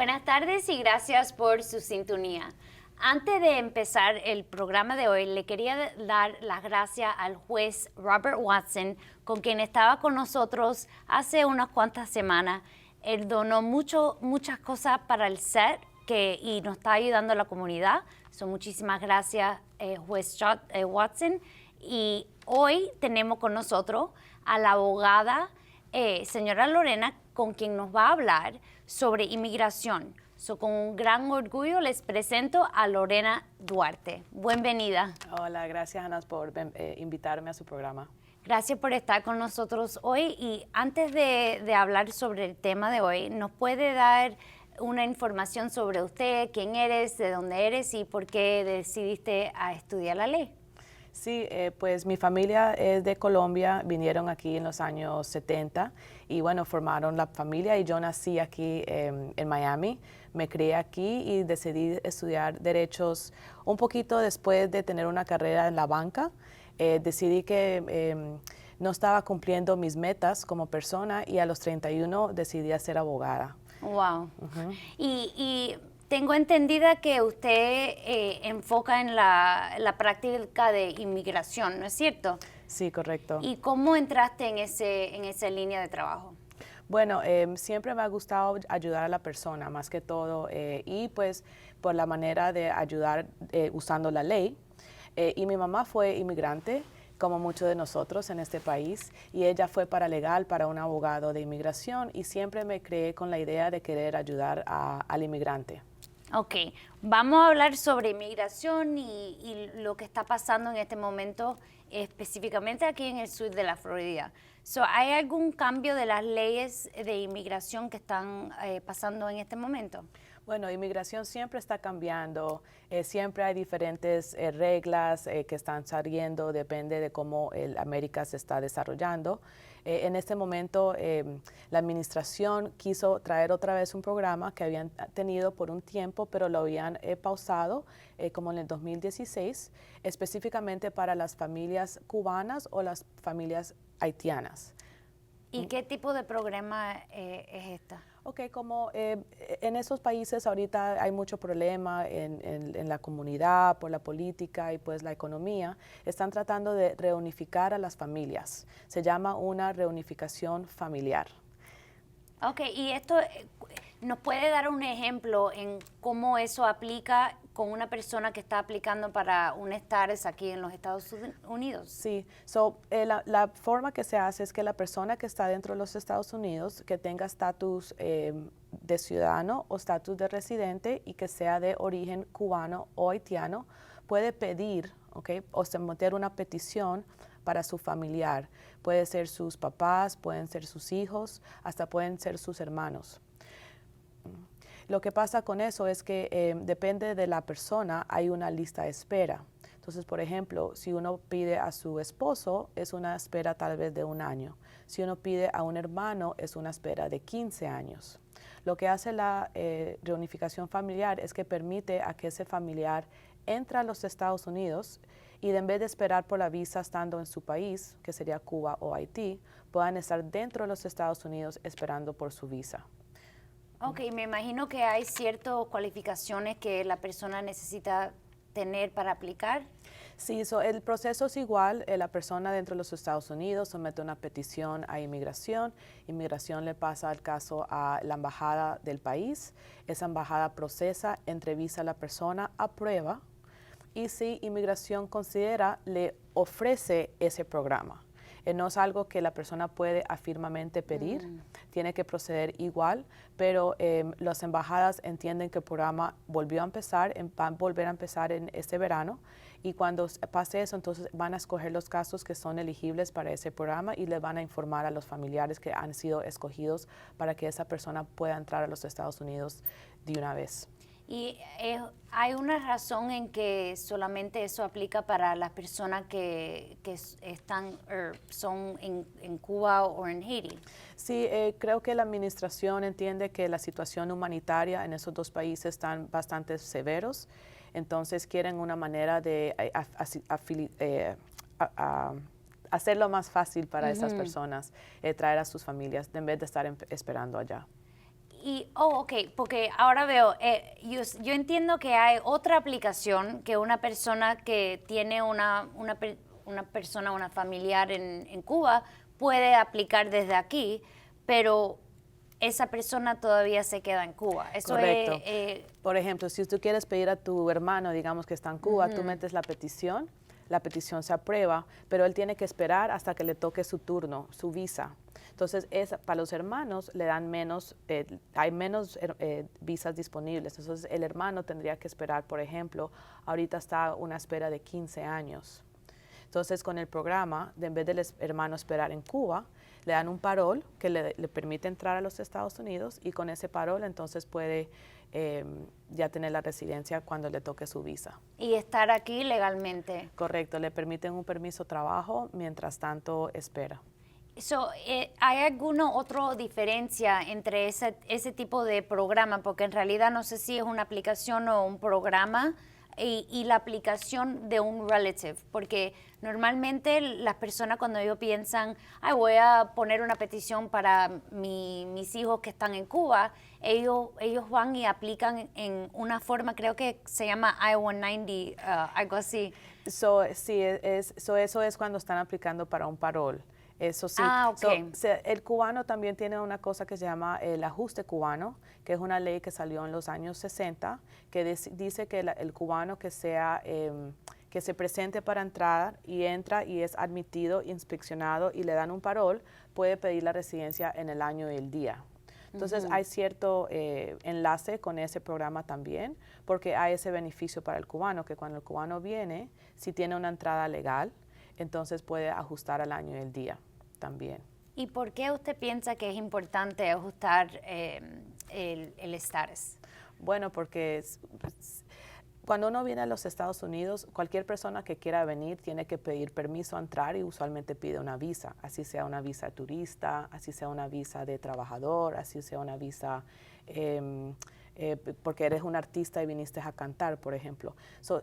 Buenas tardes y gracias por su sintonía. Antes de empezar el programa de hoy, le quería dar las gracias al juez Robert Watson, con quien estaba con nosotros hace unas cuantas semanas. Él donó muchas cosas para el set y nos está ayudando a la comunidad. Muchísimas gracias, juez Watson. Y hoy tenemos con nosotros a la abogada señora Lorena, con quien nos va a hablar sobre inmigración. Con un gran orgullo les presento a Lorena Duarte. Bienvenida. Hola, gracias Ana por invitarme a su programa. Gracias por estar con nosotros hoy. Y antes de hablar sobre el tema de hoy, ¿nos puede dar una información sobre usted, quién eres, de dónde eres y por qué decidiste a estudiar la ley? Sí, pues mi familia es de Colombia, vinieron aquí en los años 70 y bueno, formaron la familia y yo nací aquí en Miami, me crié aquí y decidí estudiar derechos un poquito después de tener una carrera en la banca. Decidí que no estaba cumpliendo mis metas como persona y a los 31 decidí ser abogada. Wow. Y tengo entendida que usted enfoca en la práctica de inmigración, ¿no es cierto? Sí, correcto. ¿Y cómo entraste en esa línea de trabajo? Bueno, siempre me ha gustado ayudar a la persona, más que todo, y pues por la manera de ayudar usando la ley. Y mi mamá fue inmigrante, como muchos de nosotros en este país, y ella fue paralegal para un abogado de inmigración y siempre me creé con la idea de querer ayudar al inmigrante. Ok, vamos a hablar sobre inmigración y lo que está pasando en este momento, específicamente aquí en el sur de la Florida. ¿Hay algún cambio de las leyes de inmigración que están pasando en este momento? Bueno, inmigración siempre está cambiando, siempre hay diferentes reglas que están saliendo, depende de cómo América se está desarrollando. En este momento, la administración quiso traer otra vez un programa que habían tenido por un tiempo, pero lo habían pausado como en el 2016, específicamente para las familias cubanas o las familias haitianas. ¿Y qué tipo de programa es esta? Ok, como en esos países ahorita hay mucho problema en la comunidad por la política y pues la economía, están tratando de reunificar a las familias. Se llama una reunificación familiar. Ok, y esto, ¿nos puede dar un ejemplo en cómo eso aplica con una persona que está aplicando para un status aquí en los Estados Unidos? Sí, la forma que se hace es que la persona que está dentro de los Estados Unidos, que tenga estatus de ciudadano o estatus de residente y que sea de origen cubano o haitiano, puede pedir, o someter una petición para su familiar. Puede ser sus papás, pueden ser sus hijos, hasta pueden ser sus hermanos. Lo que pasa con eso es que depende de la persona, hay una lista de espera. Entonces, por ejemplo, si uno pide a su esposo, es una espera tal vez de 1 año. Si uno pide a un hermano, es una espera de 15 años. Lo que hace la reunificación familiar es que permite a que ese familiar entre a los Estados Unidos y en vez de esperar por la visa estando en su país, que sería Cuba o Haití, puedan estar dentro de los Estados Unidos esperando por su visa. Ok, me imagino que hay ciertas cualificaciones que la persona necesita tener para aplicar. Sí, el proceso es igual. La persona dentro de los Estados Unidos somete una petición a inmigración. Inmigración le pasa el caso a la embajada del país. Esa embajada procesa, entrevista a la persona, aprueba. Y si inmigración considera, le ofrece ese programa. No es algo que la persona puede afirmamente pedir, tiene que proceder igual, pero las embajadas entienden que el programa volvió a empezar, van a volver a empezar en este verano, y cuando pase eso, entonces van a escoger los casos que son elegibles para ese programa y le van a informar a los familiares que han sido escogidos para que esa persona pueda entrar a los Estados Unidos de una vez. ¿Y hay una razón en que solamente eso aplica para las personas que son en Cuba o en Haití? Sí, creo que la administración entiende que la situación humanitaria en esos dos países están bastante severos, entonces quieren una manera de hacerlo más fácil para esas personas, traer a sus familias en vez de estar esperando allá. Ok, porque ahora veo, yo entiendo que hay otra aplicación que una persona que tiene una persona, una familiar en Cuba puede aplicar desde aquí, pero esa persona todavía se queda en Cuba. Eso Correcto. es, Por ejemplo, si tú quieres pedir a tu hermano, digamos que está en Cuba, tú metes la petición se aprueba, pero él tiene que esperar hasta que le toque su turno, su visa. Entonces, para los hermanos le dan menos, hay menos visas disponibles. Entonces, el hermano tendría que esperar, por ejemplo, ahorita está una espera de 15 años. Entonces, con el programa, en vez del hermano esperar en Cuba, le dan un parol que le permite entrar a los Estados Unidos y con ese parol entonces puede ya tener la residencia cuando le toque su visa. y estar aquí legalmente. Correcto, le permiten un permiso de trabajo mientras tanto espera. ¿Hay alguna otra diferencia entre ese tipo de programa? Porque en realidad no sé si es una aplicación o un programa y la aplicación de un relative. Porque normalmente las personas cuando ellos piensan, ay, voy a poner una petición para mis hijos que están en Cuba, ellos van y aplican en una forma, creo que se llama I-190, algo así. Sí, eso es cuando están aplicando para un parol. Eso sí. Ah, ok. El cubano también tiene una cosa que se llama el ajuste cubano, que es una ley que salió en los años 60, que dice que el cubano que que se presente para entrar y entra y es admitido, inspeccionado y le dan un parol, puede pedir la residencia en el año y el día. Entonces hay cierto enlace con ese programa también, porque hay ese beneficio para el cubano, que cuando el cubano viene, si tiene una entrada legal, entonces puede ajustar al año y el día también. ¿Y por qué usted piensa que es importante ajustar el estatus? Bueno, porque cuando uno viene a los Estados Unidos, cualquier persona que quiera venir tiene que pedir permiso a entrar y usualmente pide una visa, así sea una visa de turista, así sea una visa de trabajador, así sea una visa porque eres un artista y viniste a cantar, por ejemplo.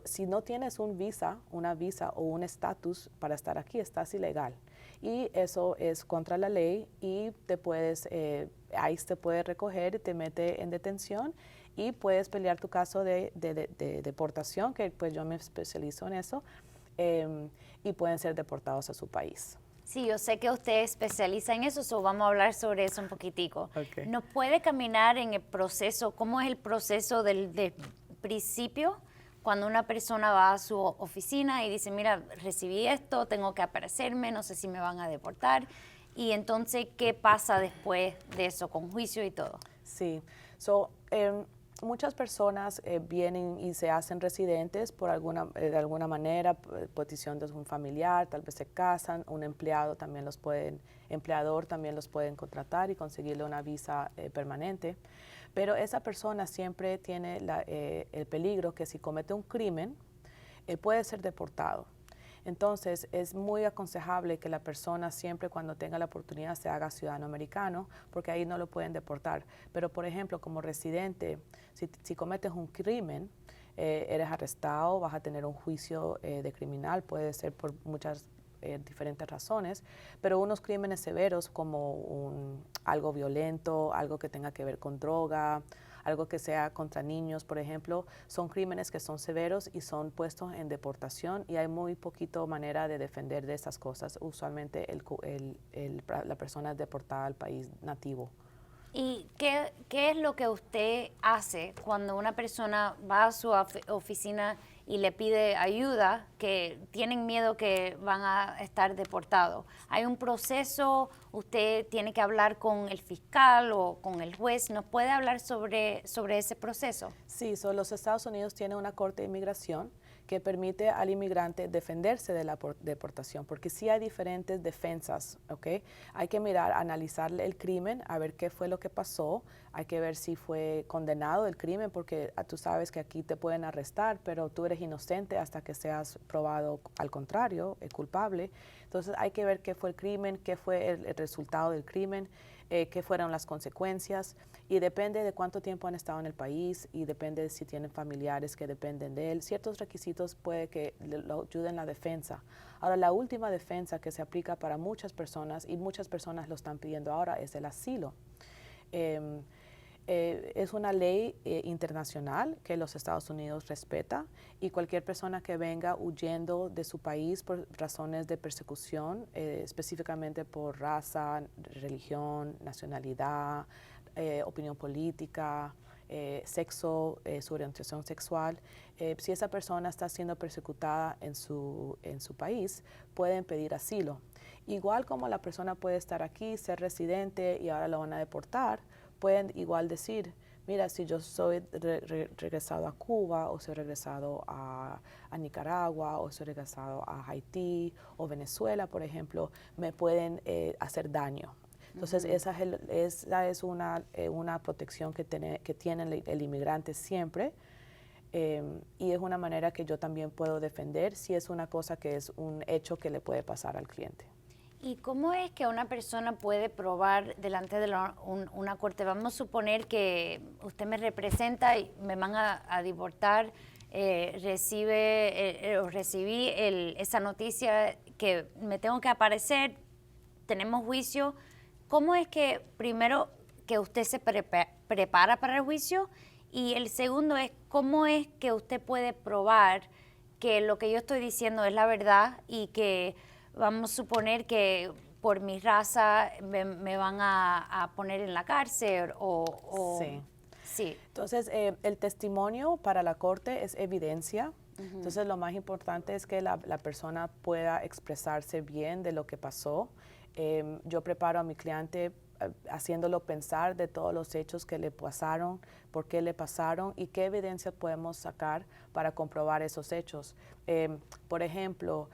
Si no tienes una visa o un estatus para estar aquí, estás ilegal. Y eso es contra la ley y ICE te puede recoger y te mete en detención y puedes pelear tu caso de deportación, que pues yo me especializo en eso, y pueden ser deportados a su país. Sí, yo sé que usted especializa en eso, vamos a hablar sobre eso un poquitico. Okay. ¿Nos puede caminar en el proceso? ¿Cómo es el proceso del principio? Cuando una persona va a su oficina y dice, mira, recibí esto, tengo que aparecerme, no sé si me van a deportar. Y entonces, ¿qué pasa después de eso, con juicio y todo? Sí, muchas personas vienen y se hacen residentes de alguna manera, petición de un familiar, tal vez se casan, un empleador también los pueden contratar y conseguirle una visa permanente. Pero esa persona siempre tiene el peligro que si comete un crimen, puede ser deportado. Entonces, es muy aconsejable que la persona siempre cuando tenga la oportunidad se haga ciudadano americano, porque ahí no lo pueden deportar. Pero, por ejemplo, como residente, si cometes un crimen, eres arrestado, vas a tener un juicio de criminal, puede ser por muchas diferentes razones, pero unos crímenes severos como algo violento, algo que tenga que ver con droga, algo que sea contra niños, por ejemplo, son crímenes que son severos y son puestos en deportación y hay muy poquito manera de defender de esas cosas. Usualmente la persona es deportada al país nativo. ¿Y qué es lo que usted hace cuando una persona va a su oficina y le pide ayuda, que tienen miedo que van a estar deportados? ¿Hay un proceso? ¿Usted tiene que hablar con el fiscal o con el juez? ¿Nos puede hablar sobre ese proceso? Sí, los Estados Unidos tienen una corte de inmigración que permite al inmigrante defenderse de la deportación, porque sí hay diferentes defensas, ¿ok? Hay que analizar el crimen, a ver qué fue lo que pasó, hay que ver si fue condenado el crimen, porque tú sabes que aquí te pueden arrestar, pero tú eres inocente hasta que seas probado al contrario, culpable. Entonces hay que ver qué fue el crimen, qué fue el resultado del crimen, qué fueron las consecuencias, y depende de cuánto tiempo han estado en el país y depende de si tienen familiares que dependen de él. Ciertos requisitos puede que lo ayuden en la defensa. Ahora, la última defensa que se aplica para muchas personas, y muchas personas lo están pidiendo ahora, es el asilo. Es una ley internacional que los Estados Unidos respeta y cualquier persona que venga huyendo de su país por razones de persecución, específicamente por raza, religión, nacionalidad, opinión política, sexo, su orientación sexual, si esa persona está siendo persecutada en su país, pueden pedir asilo. Igual como la persona puede estar aquí, ser residente y ahora lo van a deportar, pueden igual decir, mira, si yo soy regresado a Cuba o soy regresado a Nicaragua o soy regresado a Haití o Venezuela, por ejemplo, me pueden hacer daño. Entonces, esa es una protección que tiene el inmigrante siempre. Y es una manera que yo también puedo defender si es una cosa que es un hecho que le puede pasar al cliente. ¿Y cómo es que una persona puede probar delante de una corte? Vamos a suponer que usted me representa y me van a deportar, recibí esa noticia que me tengo que aparecer, tenemos juicio. ¿Cómo es que primero que usted se prepara para el juicio? Y el segundo es, ¿cómo es que usted puede probar que lo que yo estoy diciendo es la verdad y que vamos a suponer que por mi raza me van a poner en la cárcel Sí. Sí. Entonces, el testimonio para la corte es evidencia. Entonces, lo más importante es que la persona pueda expresarse bien de lo que pasó. Yo preparo a mi cliente haciéndolo pensar de todos los hechos que le pasaron, por qué le pasaron y qué evidencia podemos sacar para comprobar esos hechos. Por ejemplo,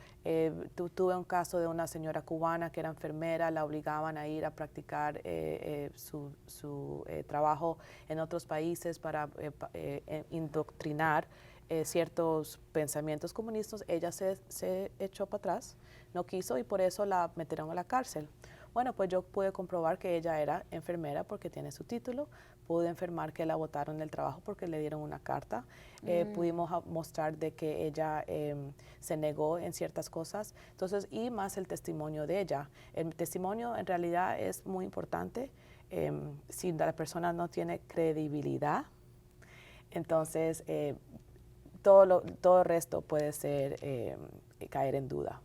tuve un caso de una señora cubana que era enfermera, la obligaban a ir a practicar su trabajo en otros países para indoctrinar ciertos pensamientos comunistas. Ella se echó para atrás, no quiso y por eso la metieron a la cárcel. Bueno, pues yo pude comprobar que ella era enfermera porque tiene su título, pude enfermar que la botaron del trabajo porque le dieron una carta, pudimos mostrar de que ella se negó en ciertas cosas, entonces, y más el testimonio de ella. El testimonio en realidad es muy importante. Si la persona no tiene credibilidad, entonces todo el resto puede ser caer en duda.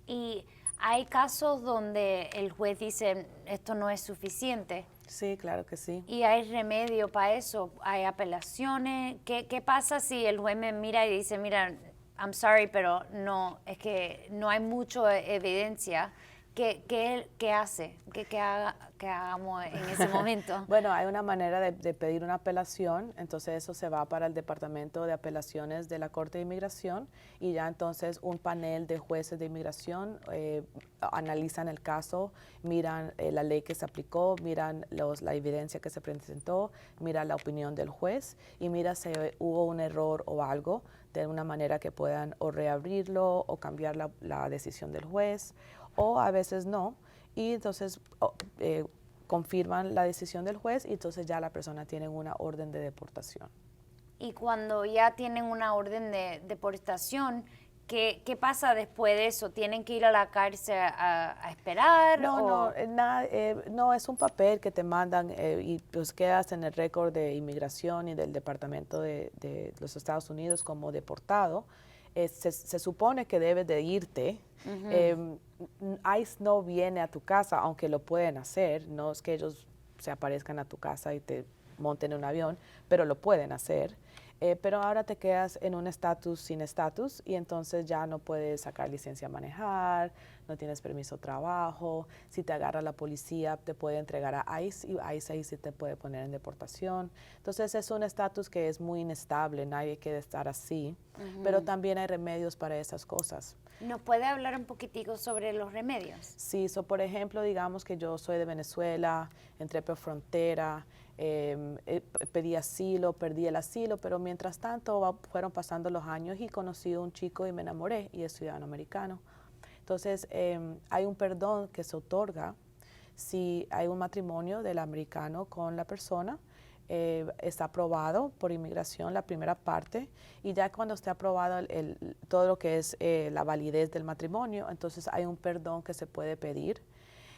Y hay casos donde el juez dice esto no es suficiente. Sí, claro que sí. ¿Y hay remedio para eso? ¿Hay apelaciones? ¿Qué pasa si el juez me mira y dice, mira, I'm sorry, pero no, es que no hay mucha evidencia? ¿Qué hace? ¿Qué hagamos en ese momento? Bueno, hay una manera de pedir una apelación, entonces eso se va para el Departamento de Apelaciones de la Corte de Inmigración y ya entonces un panel de jueces de inmigración analizan el caso, miran la ley que se aplicó, miran la evidencia que se presentó, miran la opinión del juez y mira si hubo un error o algo de una manera que puedan o reabrirlo o cambiar la decisión del juez, o a veces no, y entonces confirman la decisión del juez y entonces ya la persona tiene una orden de deportación. Y cuando ya tienen una orden de deportación, ¿qué pasa después de eso? ¿Tienen que ir a la cárcel a esperar? No, es un papel que te mandan y pues quedas en el récord de inmigración y del Departamento de los Estados Unidos como deportado. Se supone que debes de irte. ICE no viene a tu casa, aunque lo pueden hacer. No es que ellos se aparezcan a tu casa y te monten en un avión, pero lo pueden hacer. Pero ahora te quedas en un estatus sin estatus y entonces ya no puedes sacar licencia a manejar, no tienes permiso de trabajo. Si te agarra la policía, te puede entregar a ICE y ICE ahí sí te puede poner en deportación. Entonces es un estatus que es muy inestable, nadie quiere estar así, pero también hay remedios para esas cosas. ¿Nos puede hablar un poquitico sobre los remedios? Sí, por ejemplo, digamos que yo soy de Venezuela, entré por frontera, pedí asilo, perdí el asilo, pero mientras tanto fueron pasando los años y conocí a un chico y me enamoré y es ciudadano americano. Entonces, hay un perdón que se otorga si hay un matrimonio del americano con la persona. Está aprobado por inmigración la primera parte y ya cuando esté aprobado todo lo que es la validez del matrimonio, entonces hay un perdón que se puede pedir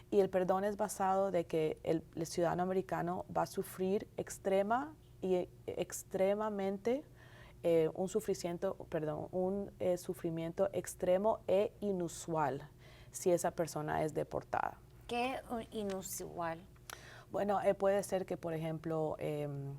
Y el perdón es basado de que el ciudadano americano va a sufrir extremadamente un sufrimiento extremo e inusual si esa persona es deportada. ¿Qué inusual? Bueno, puede ser que, por ejemplo, el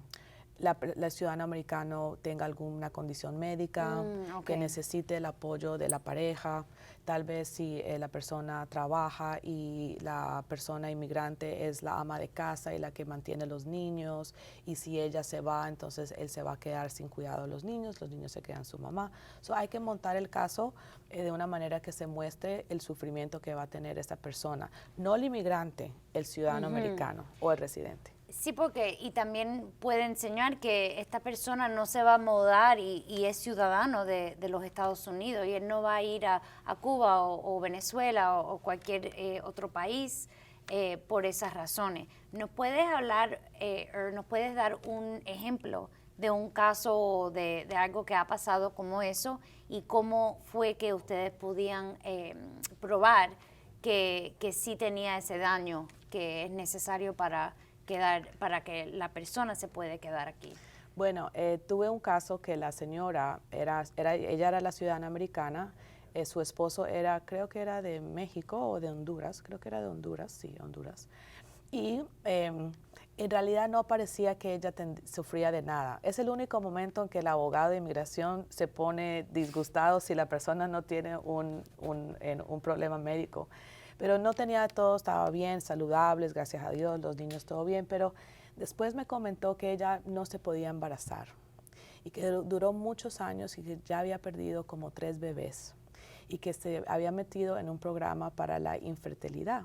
ciudadano americano tenga alguna condición médica, que necesite el apoyo de la pareja. Tal vez si la persona trabaja y la persona inmigrante es la ama de casa y la que mantiene los niños, y si ella se va, entonces él se va a quedar sin cuidado de los niños se quedan su mamá. So, hay que montar el caso de una manera que se muestre el sufrimiento que va a tener esta persona, no el inmigrante, el ciudadano americano o el residente. Sí, porque y también puede enseñar que esta persona no se va a mudar y es ciudadano de los Estados Unidos y él no va a ir a Cuba o Venezuela o cualquier otro país por esas razones. ¿Nos puedes hablar o nos puedes dar un ejemplo de un caso de algo que ha pasado como eso y cómo fue que ustedes podían probar que sí tenía ese daño que es necesario para que la persona se puede quedar aquí? Bueno, tuve un caso que la señora ella era la ciudadana americana, su esposo creo que era de México o de Honduras, creo que era de Honduras, sí, Honduras. Y en realidad no parecía que ella sufría de nada. Es el único momento en que el abogado de inmigración se pone disgustado si la persona no tiene un problema médico. Pero no tenía todo, estaba bien, saludables, gracias a Dios, los niños todo bien, pero después me comentó que ella no se podía embarazar y que duró muchos años y que ya había perdido como 3 bebés y que se había metido en un programa para la infertilidad,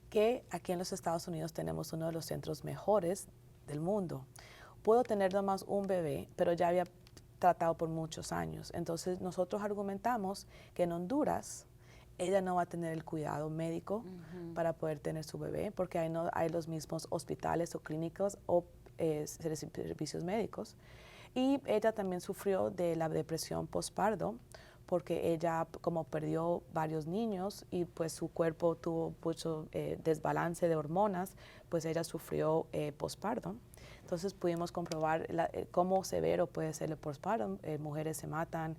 que aquí en los Estados Unidos tenemos uno de los centros mejores del mundo. Puedo tener nomás un bebé, pero ya había tratado por muchos años. Entonces nosotros argumentamos que en Honduras ella no va a tener el cuidado médico para poder tener su bebé, porque ahí no hay los mismos hospitales o clínicas o servicios médicos. Y ella también sufrió de la depresión postparto, porque ella como perdió varios niños y pues su cuerpo tuvo mucho desbalance de hormonas, pues ella sufrió postparto. Entonces pudimos comprobar cómo severo puede ser el postparto. Mujeres se matan,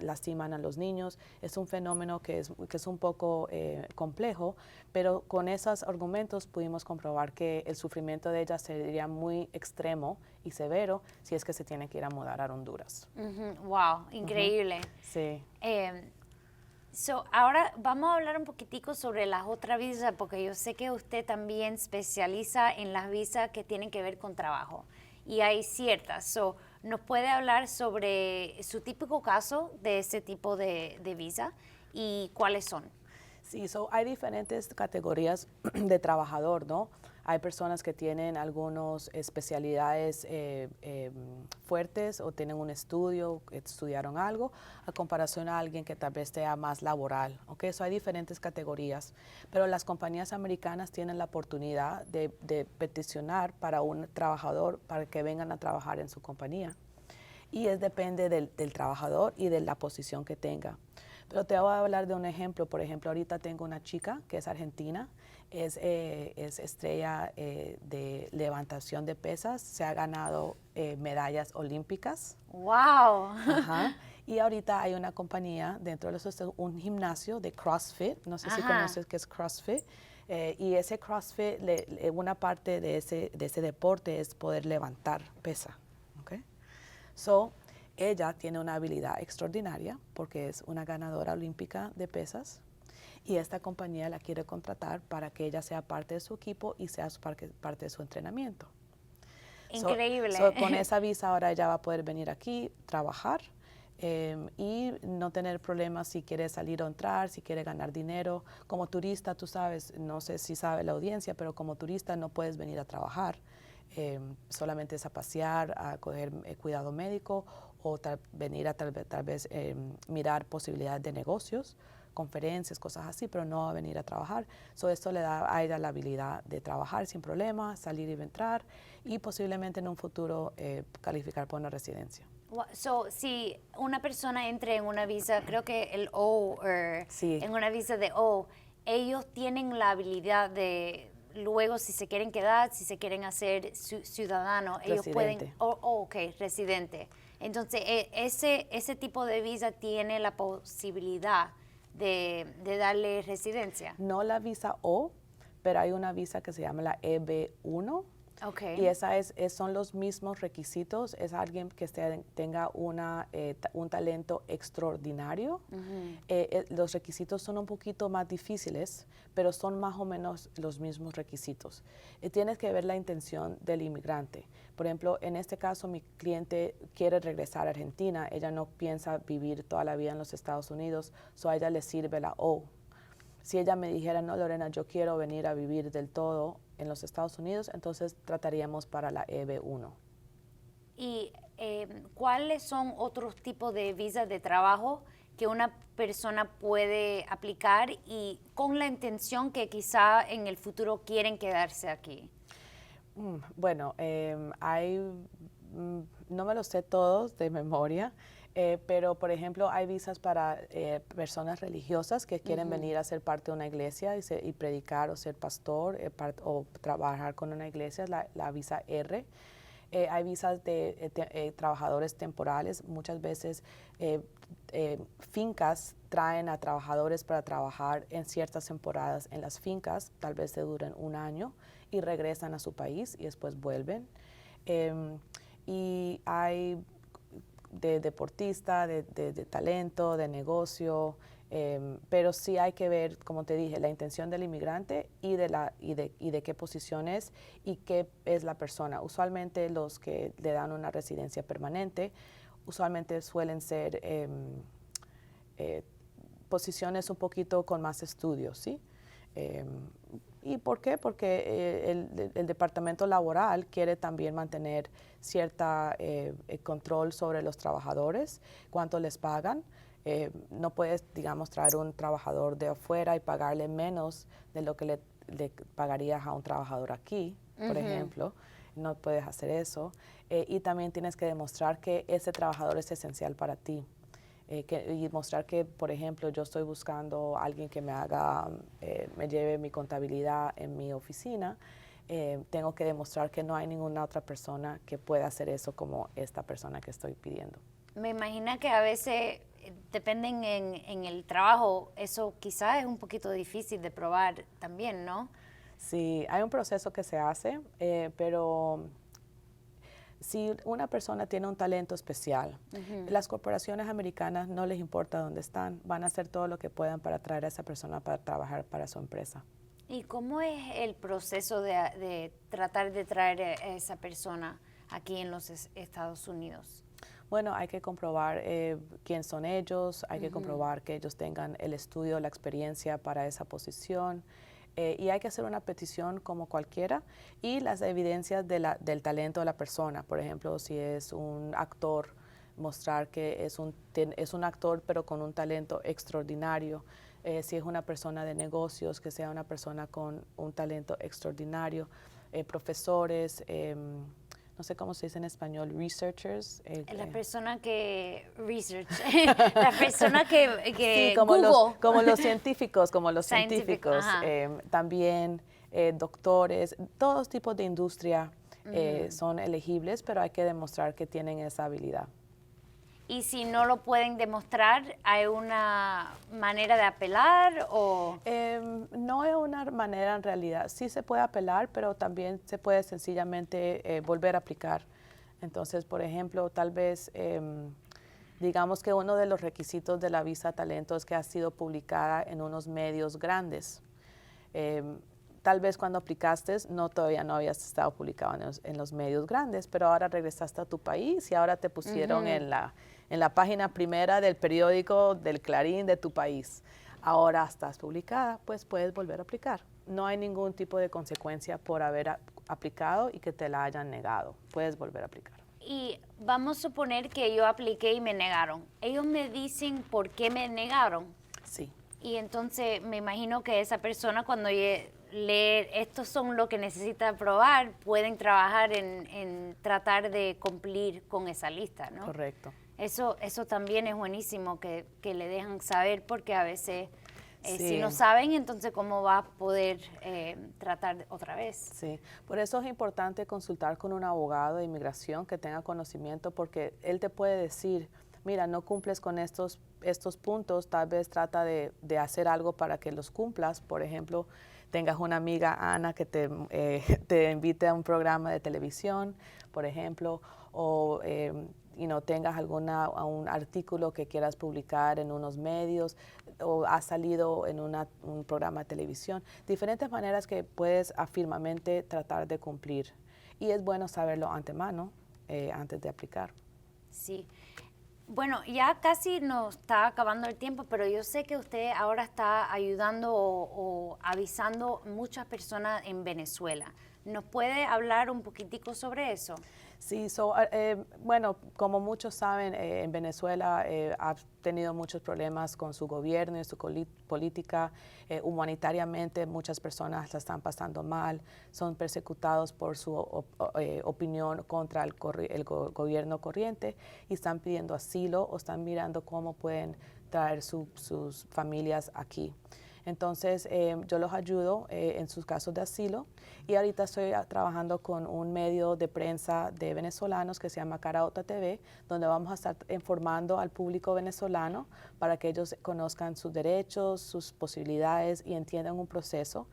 lastiman a los niños. Es un fenómeno que es un poco complejo, pero con esos argumentos pudimos comprobar que el sufrimiento de ella sería muy extremo y severo si es que se tiene que ir a mudar a Honduras. Wow, increíble. Sí. Ahora vamos a hablar un poquitico sobre las otras visas, porque yo sé que usted también especializa en las visas que tienen que ver con trabajo. Y hay ciertas. ¿Nos puede hablar sobre su típico caso de ese tipo de visa y cuáles son? Sí, hay diferentes categorías de trabajador, ¿no? Hay personas que tienen algunas especialidades fuertes o tienen un estudio, estudiaron algo, a comparación a alguien que tal vez sea más laboral, ¿ok? Hay diferentes categorías, pero las compañías americanas tienen la oportunidad de peticionar para un trabajador para que vengan a trabajar en su compañía. Y depende del trabajador y de la posición que tenga. Pero te voy a hablar de un ejemplo. Por ejemplo, ahorita tengo una chica que es argentina, es estrella de levantación de pesas, se ha ganado medallas olímpicas. ¡Wow! Ajá. Y ahorita hay una compañía dentro de un gimnasio de CrossFit, no sé si conoces qué es CrossFit, y ese CrossFit, una parte de ese deporte es poder levantar pesa. ¿Okay? Ella tiene una habilidad extraordinaria porque es una ganadora olímpica de pesas y esta compañía la quiere contratar para que ella sea parte de su equipo y sea parte de su entrenamiento. Increíble. Con esa visa ahora ella va a poder venir aquí, trabajar y no tener problemas si quiere salir o entrar, si quiere ganar dinero. Como turista, tú sabes, no sé si sabe la audiencia, pero como turista no puedes venir a trabajar. Solamente es a pasear, a coger cuidado médico o venir a tal vez mirar posibilidades de negocios, conferencias, cosas así, pero no a venir a trabajar. Esto le da a ella la habilidad de trabajar sin problema, salir y entrar y posiblemente en un futuro calificar por una residencia. Si una persona entra en una visa, creo que el O, Sí. en una visa de O, ellos tienen la habilidad de, luego si se quieren quedar, si se quieren hacer ciudadanos, ellos pueden, ok, residente. Entonces, ese tipo de visa tiene la posibilidad de darle residencia. No la visa O, pero hay una visa que se llama la EB1. Okay. Y son los mismos requisitos. Es alguien que tenga un talento extraordinario. Los requisitos son un poquito más difíciles, pero son más o menos los mismos requisitos. Tienes que ver la intención del inmigrante. Por ejemplo, en este caso, mi cliente quiere regresar a Argentina. Ella no piensa vivir toda la vida en los Estados Unidos, a ella le sirve la O. Si ella me dijera, no, Lorena, yo quiero venir a vivir del todo en los Estados Unidos, entonces trataríamos para la EB1. ¿Y cuáles son otros tipos de visas de trabajo que una persona puede aplicar y con la intención que quizá en el futuro quieren quedarse aquí? Bueno, no me los sé todos de memoria, pero por ejemplo hay visas para personas religiosas que quieren venir a ser parte de una iglesia y predicar o ser pastor o trabajar con una iglesia, la visa R. Hay visas de trabajadores temporales. Muchas veces fincas traen a trabajadores para trabajar en ciertas temporadas en las fincas, tal vez se duren un año y regresan a su país y después vuelven. Y hay de deportista, de talento, de negocio, pero sí hay que ver, como te dije, la intención del inmigrante y de qué posición es y qué es la persona. Usualmente los que le dan una residencia permanente, usualmente suelen ser posiciones un poquito con más estudios, ¿sí? ¿Y por qué? Porque el Departamento Laboral quiere también mantener cierta control sobre los trabajadores, cuánto les pagan. No puedes, digamos, traer un trabajador de afuera y pagarle menos de lo que le pagarías a un trabajador aquí, por ejemplo. No puedes hacer eso. Y también tienes que demostrar que ese trabajador es esencial para ti. Y mostrar que, por ejemplo, yo estoy buscando a alguien que me lleve mi contabilidad en mi oficina, tengo que demostrar que no hay ninguna otra persona que pueda hacer eso como esta persona que estoy pidiendo. Me imagino que a veces, dependen en el trabajo, eso quizás es un poquito difícil de probar también, ¿no? Sí, hay un proceso que se hace, pero si una persona tiene un talento especial, las corporaciones americanas no les importa dónde están, van a hacer todo lo que puedan para traer a esa persona para trabajar para su empresa. ¿Y cómo es el proceso de tratar de traer a esa persona aquí en los Estados Unidos? Bueno, hay que comprobar quién son ellos, hay que comprobar que ellos tengan el estudio, la experiencia para esa posición. Y hay que hacer una petición como cualquiera y las evidencias del talento de la persona. Por ejemplo, si es un actor, mostrar que es un actor pero con un talento extraordinario. Si es una persona de negocios, que sea una persona con un talento extraordinario. Profesores, no sé cómo se dice en español, researchers. La persona que la persona que sí, como Google. los científicos, también doctores, todos tipos de industria son elegibles, pero hay que demostrar que tienen esa habilidad. Y si no lo pueden demostrar, ¿hay una manera de apelar o...? No es una manera en realidad. Sí se puede apelar, pero también se puede sencillamente volver a aplicar. Entonces, por ejemplo, tal vez, digamos que uno de los requisitos de la visa talento es que ha sido publicada en unos medios grandes. Tal vez cuando aplicaste todavía no habías estado publicado en los medios grandes, pero ahora regresaste a tu país y ahora te pusieron en la página primera del periódico del Clarín de tu país. Ahora estás publicada, pues puedes volver a aplicar. No hay ningún tipo de consecuencia por haber aplicado y que te la hayan negado. Puedes volver a aplicar. Y vamos a suponer que yo apliqué y me negaron. Ellos me dicen por qué me negaron. Sí. Y entonces me imagino que esa persona cuando lee estos son lo que necesita probar, pueden trabajar en tratar de cumplir con esa lista, ¿no? Correcto. Eso también es buenísimo que le dejan saber porque a veces Si no Sí. saben, entonces, ¿cómo va a poder tratar otra vez? Sí, por eso es importante consultar con un abogado de inmigración que tenga conocimiento porque él te puede decir, mira, no cumples con estos puntos, tal vez trata de hacer algo para que los cumplas. Por ejemplo, tengas una amiga, Ana, que te invite a un programa de televisión, por ejemplo, o tengas un artículo que quieras publicar en unos medios o has salido en un programa de televisión. Diferentes maneras que puedes afirmamente tratar de cumplir. Y es bueno saberlo antemano, antes de aplicar. Sí. Bueno, ya casi nos está acabando el tiempo, pero yo sé que usted ahora está ayudando o avisando muchas personas en Venezuela. ¿Nos puede hablar un poquitico sobre eso? Sí, bueno, como muchos saben, en Venezuela ha tenido muchos problemas con su gobierno y su política. Humanitariamente, muchas personas la están pasando mal, son persecutados por su opinión contra el gobierno corriente y están pidiendo asilo o están mirando cómo pueden traer sus familias aquí. Entonces, yo los ayudo en sus casos de asilo y ahorita estoy trabajando con un medio de prensa de venezolanos que se llama Caraota TV, donde vamos a estar informando al público venezolano para que ellos conozcan sus derechos, sus posibilidades y entiendan un proceso.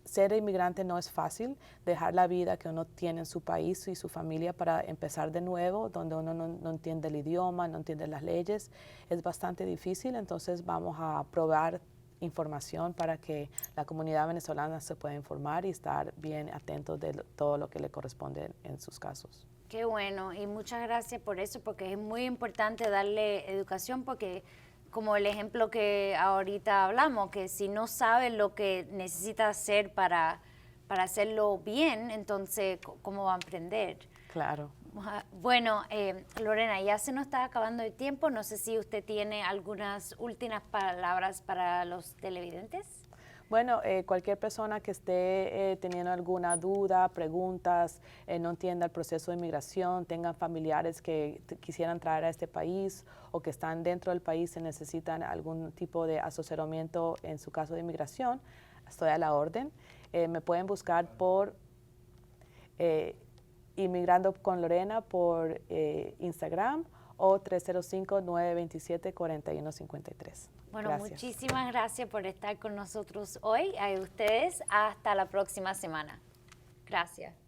Ser inmigrante no es fácil, dejar la vida que uno tiene en su país y su familia para empezar de nuevo, donde uno no entiende el idioma, no entiende las leyes, es bastante difícil, entonces vamos a probar información para que la comunidad venezolana se pueda informar y estar bien atentos de todo lo que le corresponde en sus casos. Qué bueno, y muchas gracias por eso, porque es muy importante darle educación, porque como el ejemplo que ahorita hablamos, que si no sabe lo que necesita hacer para hacerlo bien, entonces, ¿cómo va a aprender? Claro. Bueno, Lorena, ya se nos está acabando el tiempo. No sé si usted tiene algunas últimas palabras para los televidentes. Bueno, cualquier persona que esté teniendo alguna duda, preguntas, no entienda el proceso de inmigración, tengan familiares que quisieran traer a este país o que están dentro del país y necesitan algún tipo de asesoramiento en su caso de inmigración, estoy a la orden. Me pueden buscar por Inmigrando con Lorena por Instagram o 305-927-4153. Bueno, Gracias. muchísimas gracias por estar con nosotros hoy. A ustedes, hasta la próxima semana. Gracias.